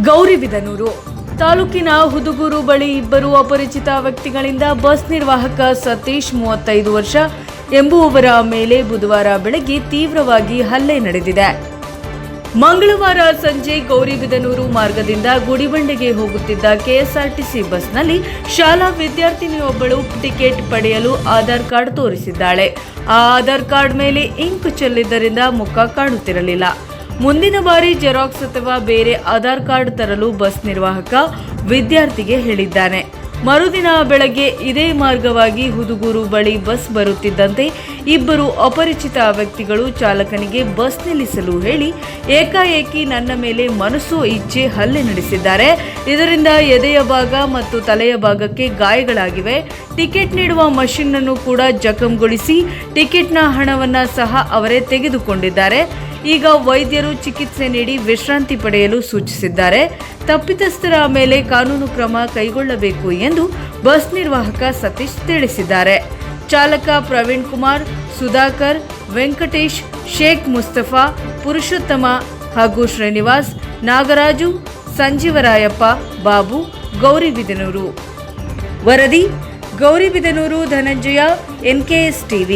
ಗೌರಿಬಿದನೂರು ತಾಲೂಕಿನ ಹುದುಗೂರು ಬಳಿ ಇಬ್ಬರು ಅಪರಿಚಿತ ವ್ಯಕ್ತಿಗಳಿಂದ ಬಸ್ ನಿರ್ವಾಹಕ ಸತೀಶ್ 35 ವರ್ಷ ಎಂಬುವವರ ಮೇಲೆ ಬುಧವಾರ ಬೆಳಗ್ಗೆ ತೀವ್ರವಾಗಿ ಹಲ್ಲೆ ನಡೆದಿದೆ. ಮಂಗಳವಾರ ಸಂಜೆ ಗೌರಿಬಿದನೂರು ಮಾರ್ಗದಿಂದ ಗುಡಿಬಂಡೆಗೆ ಹೋಗುತ್ತಿದ್ದ ಕೆಎಸ್ಆರ್ಟಿಸಿ ಬಸ್ನಲ್ಲಿ ಶಾಲಾ ವಿದ್ಯಾರ್ಥಿನಿಯೊಬ್ಬಳು ಟಿಕೆಟ್ ಪಡೆಯಲು ಆಧಾರ್ ಕಾರ್ಡ್ ತೋರಿಸಿದ್ದಾಳೆ. ಆ ಆಧಾರ್ ಕಾರ್ಡ್ ಮೇಲೆ ಇಂಕ್ ಚೆಲ್ಲಿದ್ದರಿಂದ ಮುಖ ಕಾಣುತ್ತಿರಲಿಲ್ಲ. ಮುಂದಿನ ಬಾರಿ ಜೆರಾಕ್ಸ್ ಅಥವಾ ಬೇರೆ ಆಧಾರ್ ಕಾರ್ಡ್ ತರಲು ಬಸ್ ನಿರ್ವಾಹಕ ವಿದ್ಯಾರ್ಥಿಗೆ ಹೇಳಿದ್ದಾನೆ. ಮರುದಿನ ಬೆಳಗ್ಗೆ ಇದೇ ಮಾರ್ಗವಾಗಿ ಹುದುಗೂರು ಬಳಿ ಬಸ್ ಬರುತ್ತಿದ್ದಂತೆ ಇಬ್ಬರು ಅಪರಿಚಿತ ವ್ಯಕ್ತಿಗಳು ಚಾಲಕನಿಗೆ ಬಸ್ ನಿಲ್ಲಿಸಲು ಹೇಳಿ ಏಕಾಏಕಿ ನನ್ನ ಮೇಲೆ ಮನಸೋ ಇಚ್ಛೆ ಹಲ್ಲೆ ನಡೆಸಿದ್ದಾರೆ. ಇದರಿಂದ ಎದೆಯ ಭಾಗ ಮತ್ತು ತಲೆಯ ಭಾಗಕ್ಕೆ ಗಾಯಗಳಾಗಿವೆ. ಟಿಕೆಟ್ ನೀಡುವ ಮಷಿನ್ ಅನ್ನು ಕೂಡ ಜಖಂಗೊಳಿಸಿ ಟಿಕೆಟ್ನ ಹಣವನ್ನ ಸಹ ಅವರೇ ತೆಗೆದುಕೊಂಡಿದ್ದಾರೆ. ಈಗ ವೈದ್ಯರು ಚಿಕಿತ್ಸೆ ನೀಡಿ ವಿಶ್ರಾಂತಿ ಪಡೆಯಲು ಸೂಚಿಸಿದ್ದಾರೆ. ತಪ್ಪಿತಸ್ಥರ ಮೇಲೆ ಕಾನೂನು ಕ್ರಮ ಕೈಗೊಳ್ಳಬೇಕು ಎಂದು ಬಸ್ ನಿರ್ವಾಹಕ ಸತೀಶ್ ತಿಳಿಸಿದ್ದಾರೆ. ಚಾಲಕ ಪ್ರವೀಣ್ ಕುಮಾರ್, ಸುಧಾಕರ್, ವೆಂಕಟೇಶ್, ಶೇಖ್ ಮುಸ್ತಫಾ, ಪುರುಷೋತ್ತಮ ಹಾಗೂ ಶ್ರೀನಿವಾಸ್, ನಾಗರಾಜು, ಸಂಜೀವರಾಯಪ್ಪ, ಬಾಬು, ಗೌರಿಬಿದನೂರು. ವರದಿ ಗೌರಿಬಿದನೂರು ಧನಂಜಯ, NKS TV.